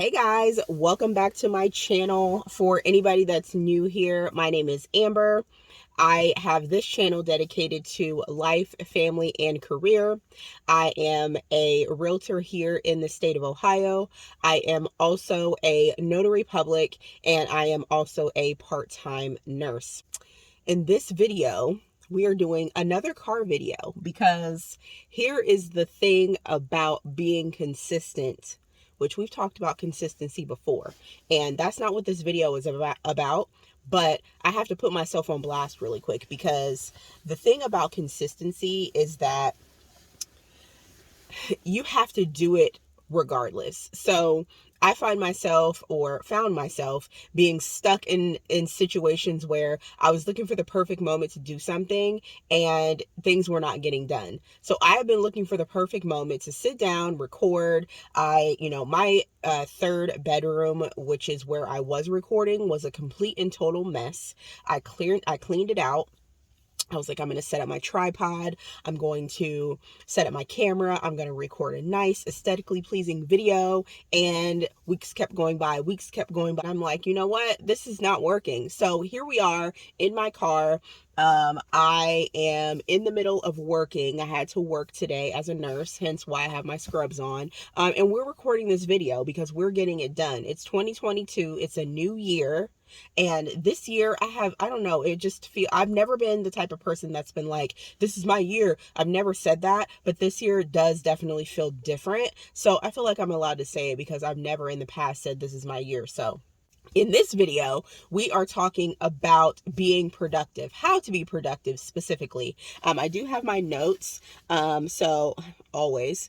Hey guys, welcome back to my channel. For anybody that's new here, my name is Amber. I have this channel dedicated to life, family, and career. I am a realtor here in the state of Ohio. I am also a notary public, and I am also a part-time nurse. In this video, we are doing another car video because here is the thing about being consistent, which we've talked about consistency before, and that's not what this video is about. But I have to put myself on blast really quick because the thing about consistency is that you have to do it regardless. So I found myself being stuck in situations where I was looking for the perfect moment to do something and things were not getting done. So I have been looking for the perfect moment to sit down, record. My third bedroom, which is where I was recording, was a complete and total mess. I cleaned it out. I was like, I'm going to set up my tripod. I'm going to set up my camera. I'm going to record a nice, aesthetically pleasing video. And weeks kept going by. I'm like, you know what? This is not working. So here we are in my car. I am in the middle of working. I had to work today as a nurse, hence why I have my scrubs on. And we're recording this video because we're getting it done. It's 2022. It's a new year. And this year I don't know, I've never been the type of person that's been like, this is my year. I've never said that, but this year does definitely feel different. So I feel like I'm allowed to say it because I've never in the past said this is my year. So in this video, we are talking about being productive, how to be productive specifically. I do have my notes, so always,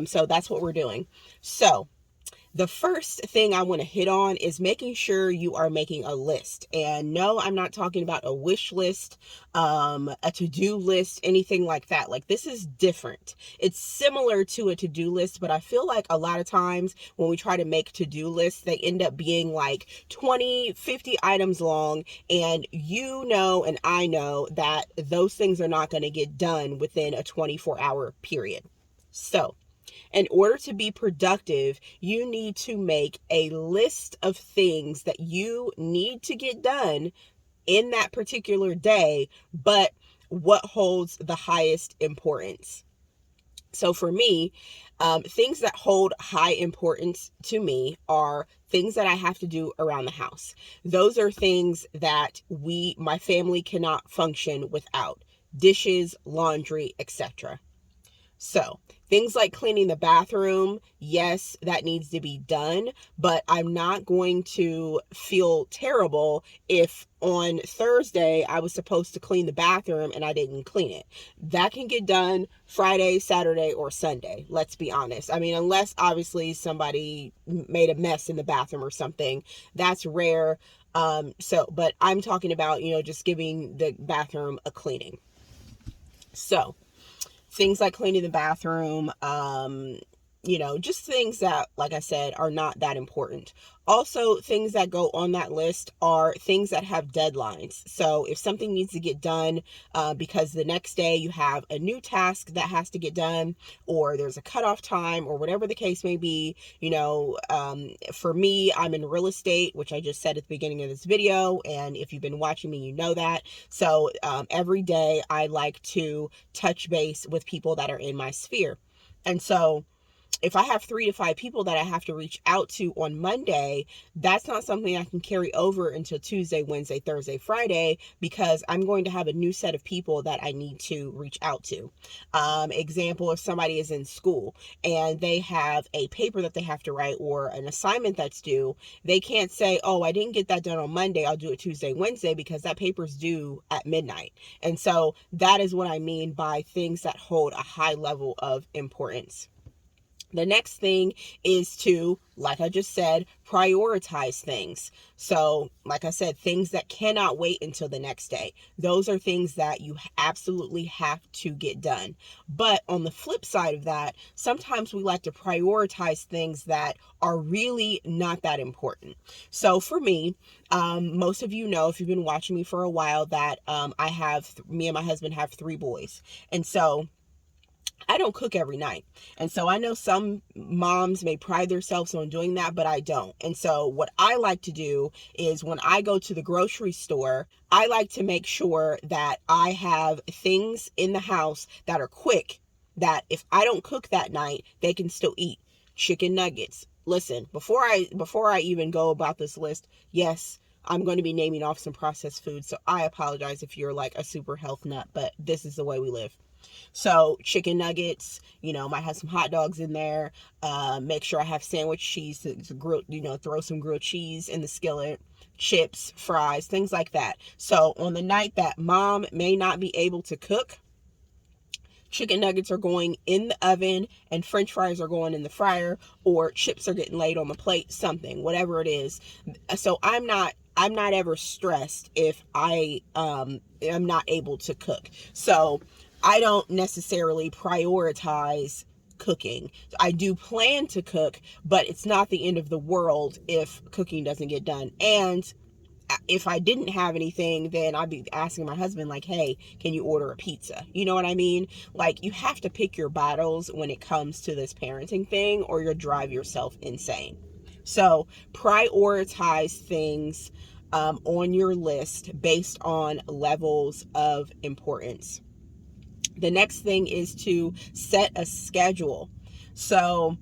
so that's what we're doing. So the first thing I want to hit on is making sure you are making a list. And no, I'm not talking about a wish list, a to-do list, anything like that. Like, this is different. It's similar to a to-do list, but I feel like a lot of times when we try to make to-do lists, they end up being like 20, 50 items long. And and I know that those things are not going to get done within a 24-hour period. So in order to be productive, you need to make a list of things that you need to get done in that particular day, but what holds the highest importance. So for me, things that hold high importance to me are things that I have to do around the house. Those are things that my family cannot function without: dishes, laundry, etc. So things like cleaning the bathroom, yes, that needs to be done, but I'm not going to feel terrible if on Thursday I was supposed to clean the bathroom and I didn't clean it. That can get done Friday, Saturday, or Sunday. Let's be honest. I mean, unless obviously somebody made a mess in the bathroom or something, that's rare. But I'm talking about, just giving the bathroom a cleaning. So things like cleaning the bathroom, just things that, like I said, are not that important. Also, things that go on that list are things that have deadlines. So if something needs to get done because the next day you have a new task that has to get done, or there's a cutoff time, or whatever the case may be, for me, I'm in real estate, which I just said at the beginning of this video. And if you've been watching me, you know that. So every day I like to touch base with people that are in my sphere. And so if I have 3 to 5 people that I have to reach out to on Monday, that's not something I can carry over until Tuesday, Wednesday, Thursday, Friday, because I'm going to have a new set of people that I need to reach out to. Example, if somebody is in school and they have a paper that they have to write or an assignment that's due, they can't say, oh, I didn't get that done on Monday, I'll do it Tuesday, Wednesday, because that paper's due at midnight. And so that is what I mean by things that hold a high level of importance. The next thing is to, like I just said, prioritize things. So, like I said, things that cannot wait until the next day. Those are things that you absolutely have to get done. But on the flip side of that, sometimes we like to prioritize things that are really not that important. So for me, most of you know, if you've been watching me for a while, that me and my husband have 3 boys. And so I don't cook every night. And so I know some moms may pride themselves on doing that, but I don't. And so what I like to do is when I go to the grocery store, I like to make sure that I have things in the house that are quick, that if I don't cook that night, they can still eat. Chicken nuggets. Listen, before I even go about this list, yes, I'm going to be naming off some processed foods. So I apologize if you're like a super health nut, but this is the way we live. So chicken nuggets, might have some hot dogs in there. Make sure I have sandwich cheese to grill, throw some grilled cheese in the skillet, chips, fries, things like that. So on the night that mom may not be able to cook, chicken nuggets are going in the oven and french fries are going in the fryer, or chips are getting laid on the plate, something, whatever it is. So I'm not ever stressed if I am not able to cook. So I don't necessarily prioritize cooking. I do plan to cook, but it's not the end of the world if cooking doesn't get done. And if I didn't have anything, then I'd be asking my husband, like, hey, can you order a pizza? You know what I mean? Like, you have to pick your battles when it comes to this parenting thing, or you'll drive yourself insane. So prioritize things on your list based on levels of importance. The next thing is to set a schedule. So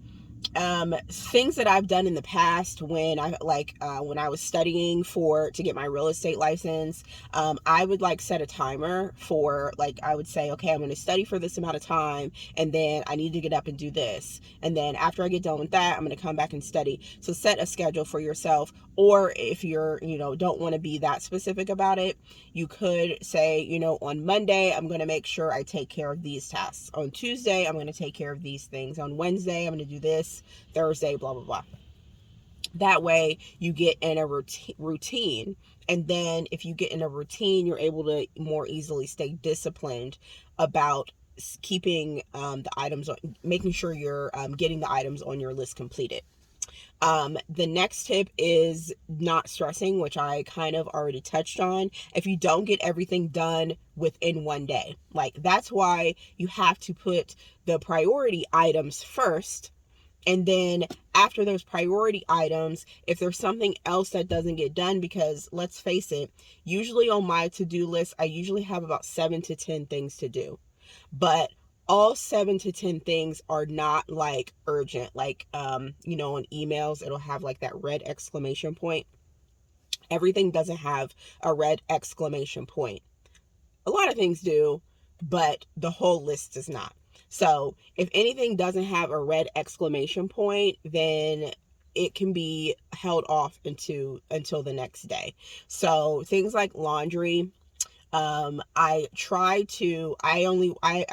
things that I've done in the past when I was studying to get my real estate license, I would set a timer for, I would say, okay, I'm going to study for this amount of time, and then I need to get up and do this, and then after I get done with that, I'm going to come back and study. So set a schedule for yourself. Or if you're don't want to be that specific about it, you could say, on Monday I'm going to make sure I take care of these tasks. On Tuesday I'm going to take care of these things. On Wednesday I'm going to do this. Thursday, blah, blah, blah. That way you get in a routine. And then if you get in a routine, you're able to more easily stay disciplined about keeping the items, making sure you're getting the items on your list completed. The next tip is not stressing, which I kind of already touched on. If you don't get everything done within one day, that's why you have to put the priority items first. And then after those priority items, if there's something else that doesn't get done, because let's face it, usually on my to-do list, I usually have about 7 to 10 things to do. But all 7 to 10 things are not urgent. On emails, it'll have that red exclamation point. Everything doesn't have a red exclamation point. A lot of things do, but the whole list does not. So if anything doesn't have a red exclamation point, then it can be held off until the next day. So things like laundry, I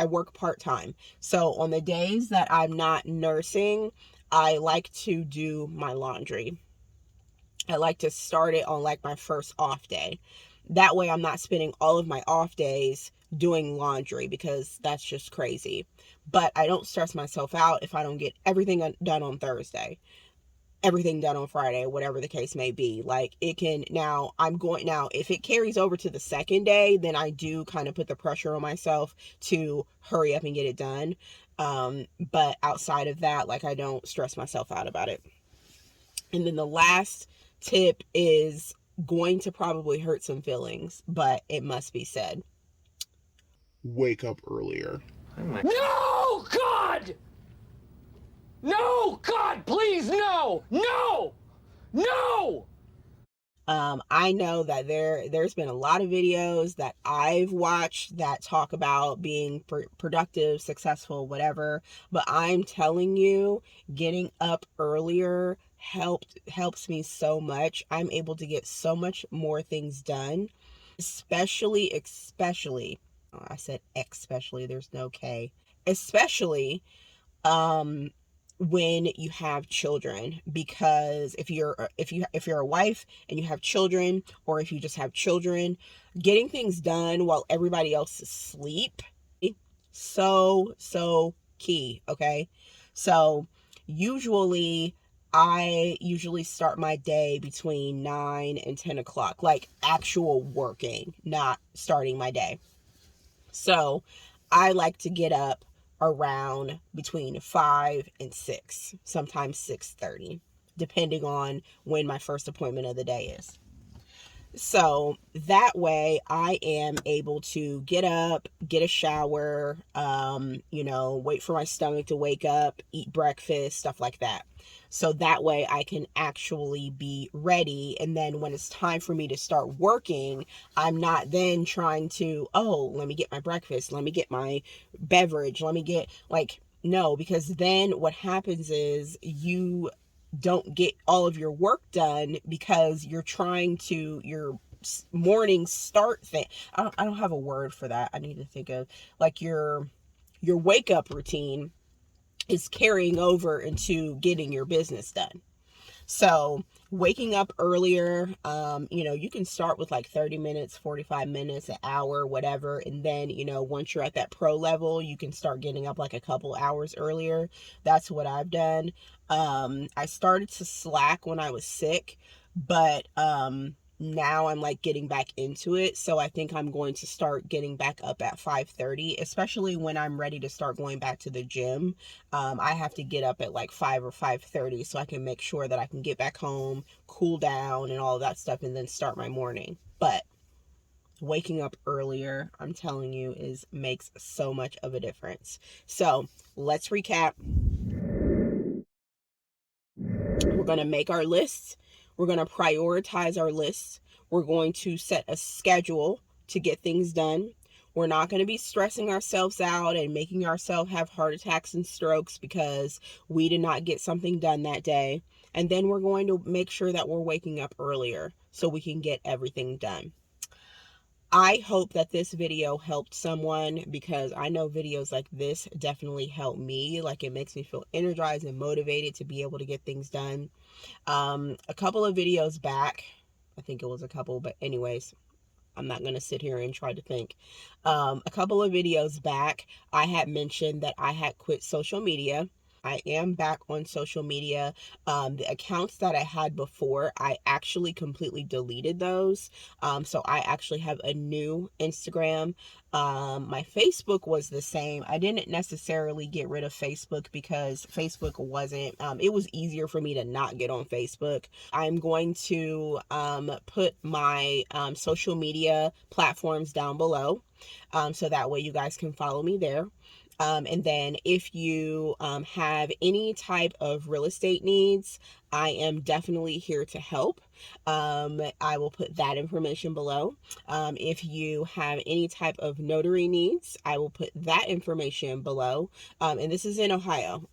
work part-time. So on the days that I'm not nursing, I like to do my laundry. I like to start it on my first off day. That way I'm not spending all of my off days doing laundry, because that's just crazy. But I don't stress myself out if I don't get everything done on Thursday, everything done on Friday, whatever the case may be. If it carries over to the second day, then I do kind of put the pressure on myself to hurry up and get it done. But outside of that, I don't stress myself out about it. And then the last tip is going to probably hurt some feelings, but it must be said. Wake up earlier. No, God! No, God, please, no! No! No! I know that there's been a lot of videos that I've watched that talk about being productive, successful, whatever. But I'm telling you, getting up earlier helps me so much. I'm able to get so much more things done, especially, I said especially, there's no K, especially when you have children. Because if you're a wife and you have children, or if you just have children, getting things done while everybody else is asleep, so key. Okay, so I usually start my day between 9 and 10 o'clock, actual working, not starting my day. So I like to get up around between 5 and 6, sometimes 6:30, depending on when my first appointment of the day is. So that way I am able to get up, get a shower, wait for my stomach to wake up, eat breakfast, stuff like that. So that way I can actually be ready. And then when it's time for me to start working, I'm not then trying to, oh, let me get my breakfast, let me get my beverage, let me get no, because then what happens is you don't get all of your work done because you're trying to your morning start thing. I don't have a word for that. I need to think of your wake up routine is carrying over into getting your business done. So waking up earlier, you can start with like 30 minutes, 45 minutes, an hour, whatever. And then, once you're at that pro level, you can start getting up like a couple hours earlier. That's what I've done. I started to slack when I was sick, but, now I'm like getting back into it. So I think I'm going to start getting back up at 5:30, especially when I'm ready to start going back to the gym. I have to get up at like 5 or 5:30 so I can make sure that I can get back home, cool down and all of that stuff, and then start my morning. But waking up earlier, I'm telling you, makes so much of a difference. So let's recap. We're going to make our lists. We're going to prioritize our lists. We're going to set a schedule to get things done. We're not going to be stressing ourselves out and making ourselves have heart attacks and strokes because we did not get something done that day. And then we're going to make sure that we're waking up earlier so we can get everything done. I hope that this video helped someone, because I know videos like this definitely help me. Like, it makes me feel energized and motivated to be able to get things done. A couple of videos back, I think it was a couple, but anyways, I'm not going to sit here and try to think. A couple of videos back, I had mentioned that I had quit social media. I am back on social media. The accounts that I had before, I actually completely deleted those. So I actually have a new Instagram. My Facebook was the same. I didn't necessarily get rid of Facebook because Facebook wasn't, it was easier for me to not get on Facebook. I'm going to put my social media platforms down below, so that way you guys can follow me there. And then if you have any type of real estate needs, I am definitely here to help. I will put that information below. If you have any type of notary needs, I will put that information below. And this is in Ohio.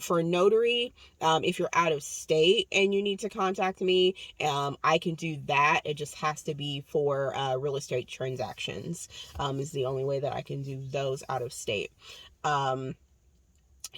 For notary, if you're out of state and you need to contact me, I can do that. It just has to be for real estate transactions, is the only way that I can do those out of state.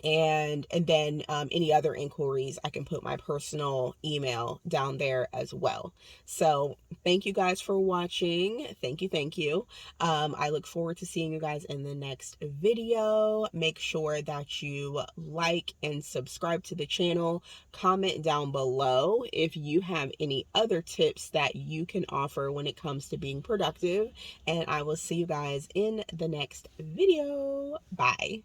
And then any other inquiries, I can put my personal email down there as well. So thank you guys for watching. Thank you. I look forward to seeing you guys in the next video. Make sure that you like and subscribe to the channel. Comment down below if you have any other tips that you can offer when it comes to being productive. And I will see you guys in the next video. Bye.